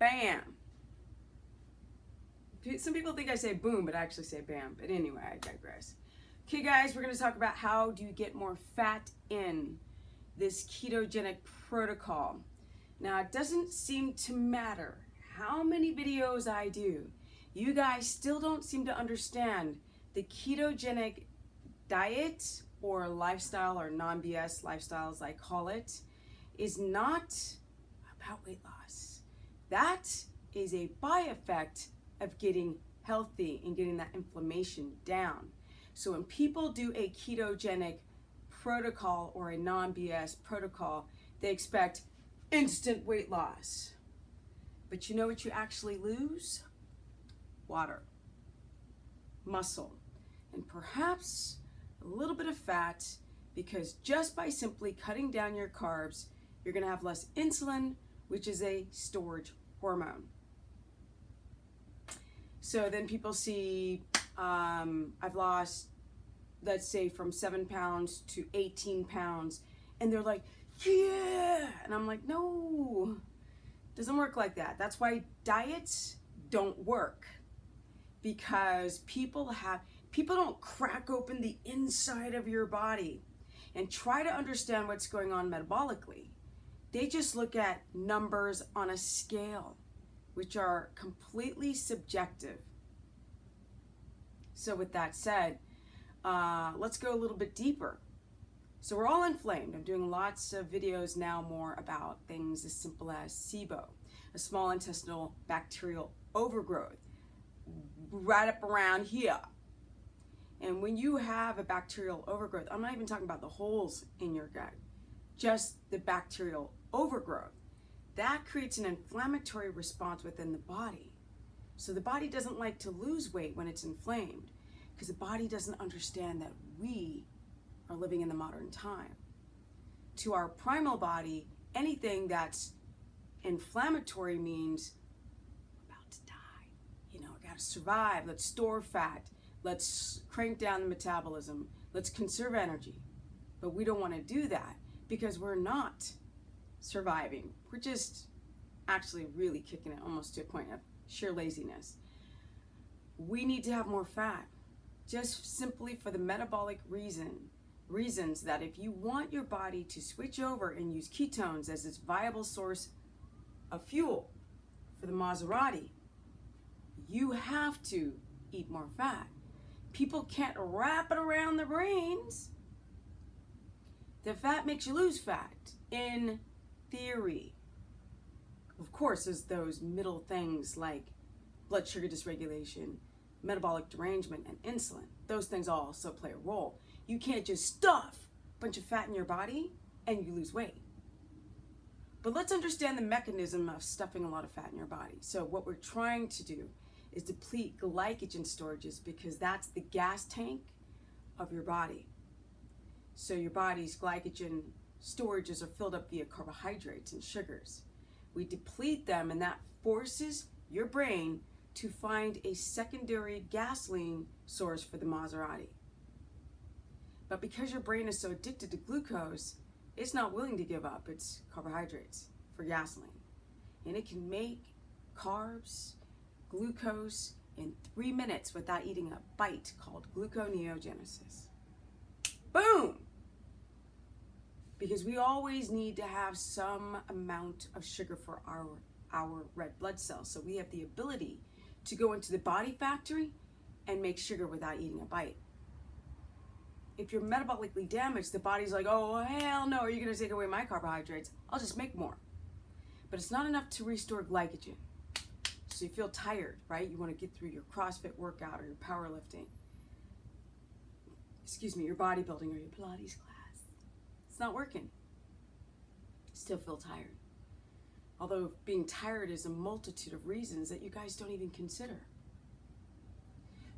bam. Some people think I say boom, but I actually say bam. But anyway, I digress. Okay, guys, we're going to talk about how do you get more fat in this ketogenic protocol. Now, it doesn't seem to matter how many videos I do. You guys still don't seem to understand the ketogenic diet or lifestyle, or non-BS lifestyle as I call it, is not about weight loss. That is a by-effect of getting healthy and getting that inflammation down. So when people do a ketogenic protocol or a non-BS protocol, they expect instant weight loss. But you know what you actually lose? Water, muscle, and perhaps a little bit of fat, because just by simply cutting down your carbs, you're going to have less insulin, which is a storage hormone. So then people see, I've lost, let's say, from 7 pounds to 18 pounds, and they're like, yeah! And I'm like, no, it doesn't work like that. That's why diets don't work, because people don't crack open the inside of your body and try to understand what's going on metabolically. They just look at numbers on a scale, which are completely subjective. So with that said, let's go a little bit deeper. So we're all inflamed. I'm doing lots of videos now more about things as simple as SIBO, a small intestinal bacterial overgrowth, right up around here. And when you have a bacterial overgrowth, I'm not even talking about the holes in your gut, just the bacterial overgrowth. That creates an inflammatory response within the body. So the body doesn't like to lose weight when it's inflamed, because the body doesn't understand that we are living in the modern time. To our primal body, anything that's inflammatory means we're about to die. You know, I gotta survive, let's store fat, let's crank down the metabolism, let's conserve energy. But we don't want to do that because we're not surviving. We're just actually really kicking it almost to a point of sheer laziness. We need to have more fat, just simply for the metabolic reasons that if you want your body to switch over and use ketones as its viable source of fuel for the Maserati, you have to eat more fat. People can't wrap it around their brains. The fat makes you lose fat, in theory. Of course, there's those middle things like blood sugar dysregulation, metabolic derangement, and insulin. Those things also play a role. You can't just stuff a bunch of fat in your body and you lose weight. But let's understand the mechanism of stuffing a lot of fat in your body. So what we're trying to do is deplete glycogen storages, because that's the gas tank of your body. So your body's glycogen storages are filled up via carbohydrates and sugars. We deplete them, and that forces your brain to find a secondary gasoline source for the Maserati. But because your brain is so addicted to glucose, it's not willing to give up its carbohydrates for gasoline. And it can make carbs, glucose in 3 minutes without eating a bite, called gluconeogenesis. Boom! Because we always need to have some amount of sugar for our red blood cells. So we have the ability to go into the body factory and make sugar without eating a bite. If you're metabolically damaged, the body's like, oh, hell no, are you going to take away my carbohydrates? I'll just make more. But it's not enough to restore glycogen. So you feel tired, right? You want to get through your CrossFit workout or your powerlifting. Your bodybuilding or your Pilates class. It's not working. Still feel tired. Although being tired is a multitude of reasons that you guys don't even consider.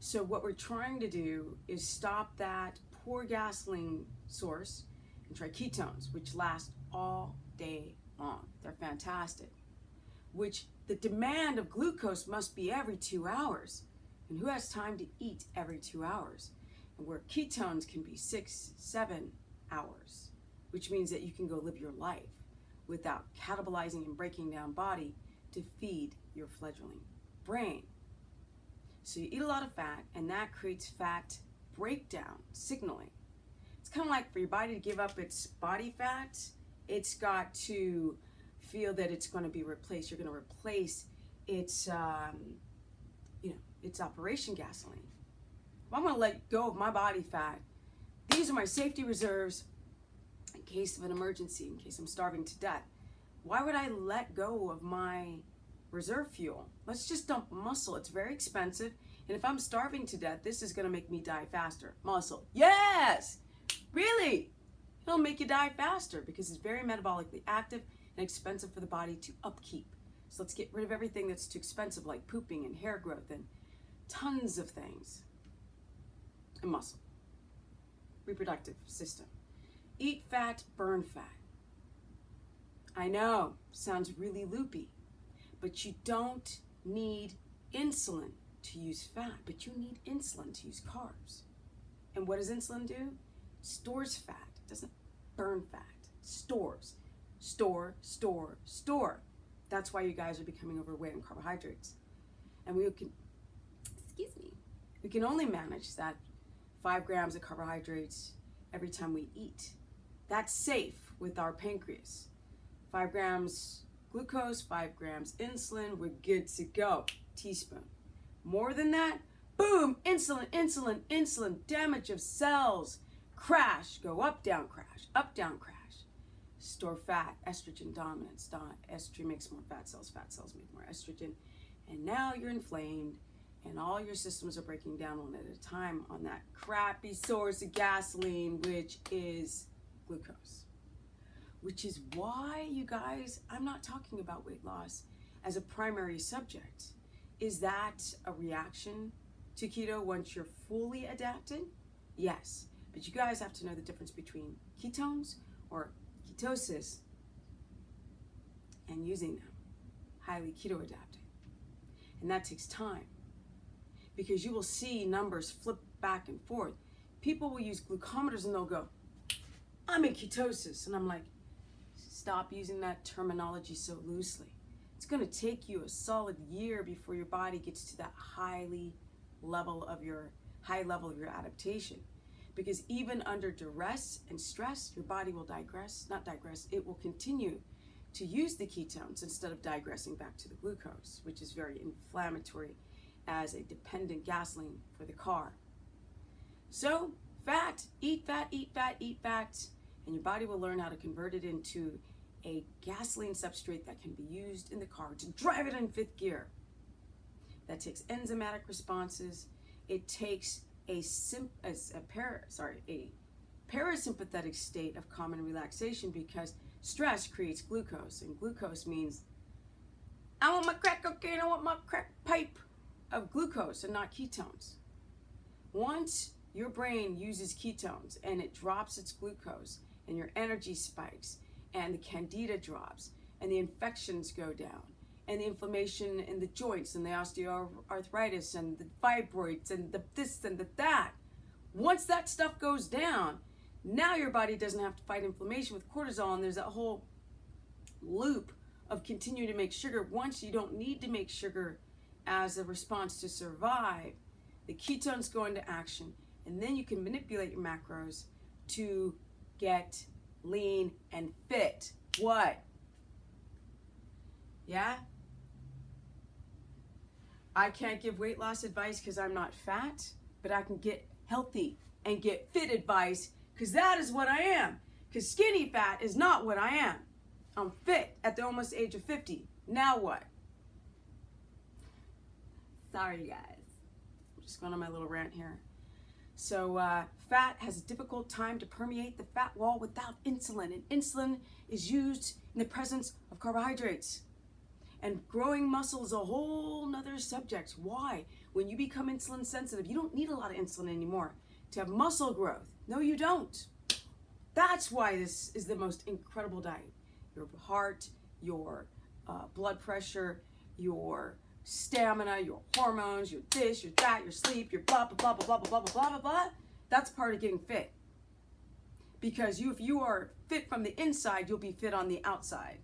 So what we're trying to do is stop that poor gasoline source and try ketones, which last all day long. They're fantastic. Which the demand of glucose must be every 2 hours. And who has time to eat every 2 hours? And where ketones can be 6, 7 hours, which means that you can go live your life without catabolizing and breaking down body to feed your fledgling brain. So you eat a lot of fat, and that creates fat breakdown signaling. It's kind of like for your body to give up its body fat, it's got to feel that it's going to be replaced. You're going to replace its, its operation gasoline. If I'm going to let go of my body fat, these are my safety reserves in case of an emergency, in case I'm starving to death. Why would I let go of my reserve fuel? Let's just dump muscle. It's very expensive. And if I'm starving to death, this is going to make me die faster. Muscle. Yes! Really? It'll make you die faster because it's very metabolically active and expensive for the body to upkeep. So let's get rid of everything that's too expensive, like pooping and hair growth and tons of things. And muscle. Reproductive system. Eat fat, burn fat. I know, sounds really loopy, but you don't need insulin to use fat, but you need insulin to use carbs. And what does insulin do? It stores fat. It doesn't burn fat. It stores. Store, store, store. That's why you guys are becoming overweight on carbohydrates. And we can only manage that 5 grams of carbohydrates every time we eat. That's safe with our pancreas. 5 grams glucose, 5 grams insulin, we're good to go. Teaspoon. More than that, boom, insulin, insulin, insulin, damage of cells, crash, go up, down, crash, up, down, crash. Store fat, estrogen dominance. Estrogen makes more fat cells make more estrogen. And now you're inflamed, and all your systems are breaking down one at a time on that crappy source of gasoline, which is glucose. Which is why, you guys, I'm not talking about weight loss as a primary subject. Is that a reaction to keto once you're fully adapted? Yes, but you guys have to know the difference between ketones or ketosis and using them, highly keto adapting. And that takes time because you will see numbers flip back and forth. People will use glucometers and they'll go, I'm in ketosis. And I'm like, stop using that terminology so loosely. It's going to take you a solid year before your body gets to that high level of your adaptation. Because even under duress and stress, your body will it will continue to use the ketones instead of digressing back to the glucose, which is very inflammatory as a dependent gasoline for the car. So, fat, eat fat, eat fat, eat fat, and your body will learn how to convert it into a gasoline substrate that can be used in the car to drive it in 5th gear. That takes enzymatic responses. It takes a parasympathetic state of calm and relaxation because stress creates glucose, and glucose means I want my crack cocaine, I want my crack pipe of glucose and not ketones. Once your brain uses ketones and it drops its glucose and your energy spikes and the candida drops and the infections go down and the inflammation in the joints and the osteoarthritis and the fibroids and the this and the that. Once that stuff goes down, now your body doesn't have to fight inflammation with cortisol, and there's that whole loop of continuing to make sugar. Once you don't need to make sugar as a response to survive, the ketones go into action, and then you can manipulate your macros to get lean and fit. What? Yeah? I can't give weight loss advice because I'm not fat, but I can get healthy and get fit advice because that is what I am. Because skinny fat is not what I am. I'm fit at the almost age of 50. Now what? Sorry, guys. I'm just going on my little rant here. So fat has a difficult time to permeate the fat wall without insulin. And insulin is used in the presence of carbohydrates. And growing muscle is a whole nother subject. Why? When you become insulin sensitive, you don't need a lot of insulin anymore to have muscle growth. No, you don't. That's why this is the most incredible diet. Your heart, your blood pressure, your stamina, your hormones, your this, your that, your sleep, your blah, blah, blah, blah, blah, blah, blah, blah, blah, blah. That's part of getting fit. Because if you are fit from the inside, you'll be fit on the outside.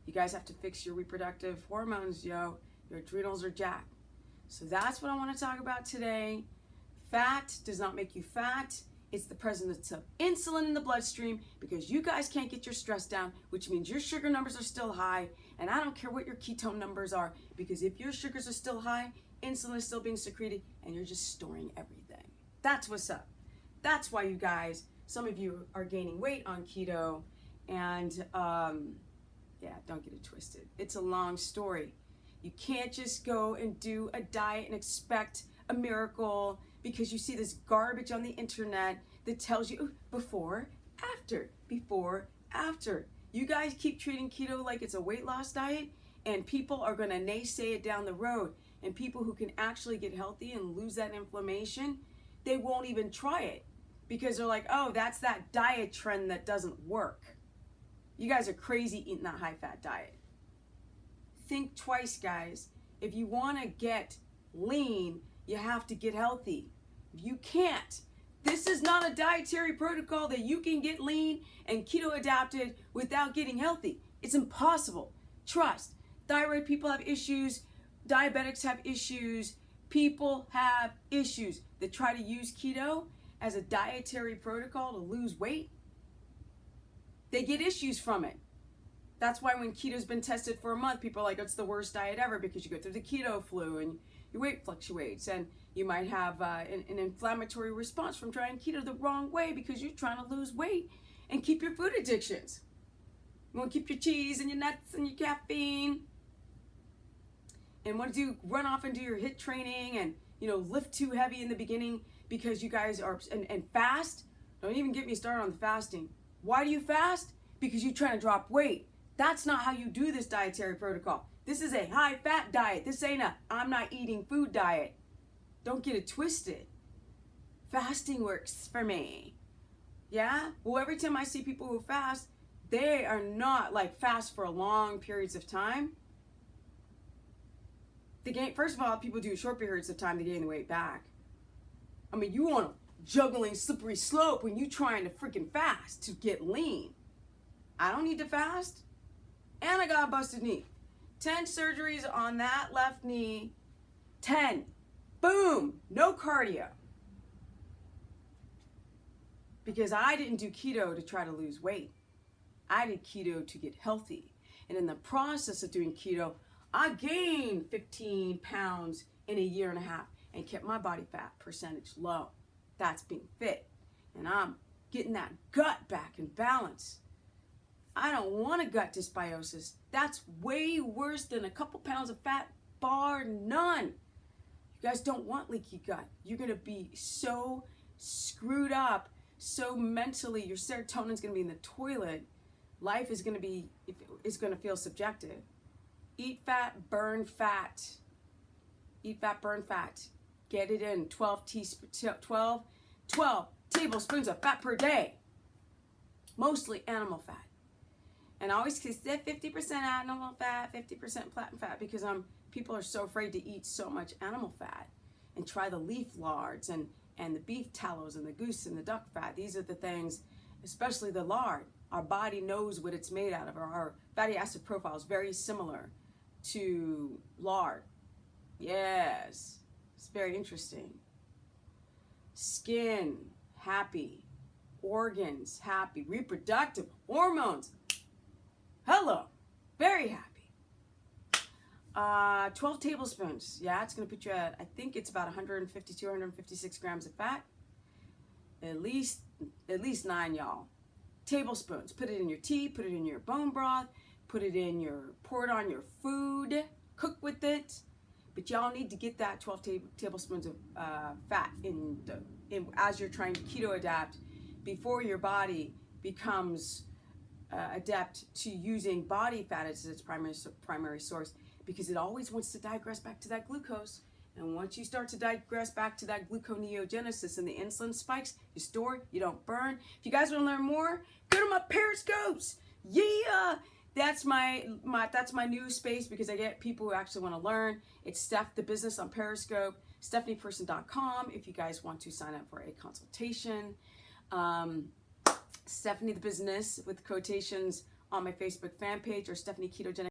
You guys have to fix your reproductive hormones, yo. Your adrenals are jacked. So that's what I want to talk about today. Fat does not make you fat. It's the presence of insulin in the bloodstream because you guys can't get your stress down, which means your sugar numbers are still high. And I don't care what your ketone numbers are, because if your sugars are still high, insulin is still being secreted and you're just storing everything. That's what's up. That's why you guys, some of you are gaining weight on keto, and yeah, don't get it twisted. It's a long story. You can't just go and do a diet and expect a miracle because you see this garbage on the internet that tells you before, after, before, after. You guys keep treating keto like it's a weight loss diet, and people are going to naysay it down the road. And people who can actually get healthy and lose that inflammation, they won't even try it because they're like, oh, that's that diet trend that doesn't work. You guys are crazy eating that high-fat diet. Think twice, guys. If you want to get lean, you have to get healthy. You can't. This is not a dietary protocol that you can get lean and keto adapted without getting healthy. It's impossible. Trust. Thyroid people have issues. Diabetics have issues. People have issues that try to use keto as a dietary protocol to lose weight. They get issues from it. That's why when keto's been tested for a month, people are like, it's the worst diet ever because you go through the keto flu and your weight fluctuates, and you might have an inflammatory response from trying keto the wrong way because you're trying to lose weight and keep your food addictions. You want to keep your cheese and your nuts and your caffeine, and want to run off and do your HIIT training and lift too heavy in the beginning because you guys are and fast. Don't even get me started on the fasting. Why do you fast? Because you're trying to drop weight. That's not how you do this dietary protocol. This is a high-fat diet. This ain't a I'm not eating food diet. Don't get it twisted. Fasting works for me. Yeah? Well, every time I see people who fast, they are not like fast for long periods of time. First of all, people do short periods of time to gain the weight back. I mean, you want a juggling slippery slope when you're trying to freaking fast to get lean. I don't need to fast. And I got a busted knee. 10 surgeries on that left knee. 10. Boom. No cardio. Because I didn't do keto to try to lose weight. I did keto to get healthy. And in the process of doing keto, I gained 15 pounds in a year and a half and kept my body fat percentage low. That's being fit. And I'm getting that gut back in balance. I don't want a gut dysbiosis. That's way worse than a couple pounds of fat, bar none. You guys don't want leaky gut. You're going to be so screwed up, so mentally, your serotonin's going to be in the toilet. Life is going to feel subjective. Eat fat, burn fat. Eat fat, burn fat. Get it in. 12 tablespoons of fat per day. Mostly animal fat. And I always say 50% animal fat, 50% plant fat, because people are so afraid to eat so much animal fat and try the leaf lards and the beef tallows and the goose and the duck fat. These are the things, especially the lard. Our body knows what it's made out of. Our fatty acid profile is very similar to lard. Yes, it's very interesting. Skin, happy. Organs, happy. Reproductive hormones. Hello, very happy. 12 tablespoons. Yeah, it's going to put you at, I think it's about 152, 156 grams of fat. At least 9, y'all. Tablespoons. Put it in your tea, put it in your bone broth, pour it on your food, cook with it. But y'all need to get that 12 tablespoons of fat as you're trying to keto adapt before your body becomes adept to using body fat as its primary source, because it always wants to digress back to that glucose. And once you start to digress back to that gluconeogenesis and the insulin spikes, you store, you don't burn. If you guys want to learn more, go to my Periscopes. Yeah, that's my new space, because I get people who actually want to learn. It's Steph the Business on Periscope, stephanieperson.com if you guys want to sign up for a consultation. Stephanie the Business with quotations on my Facebook fan page or Stephanie Ketogenic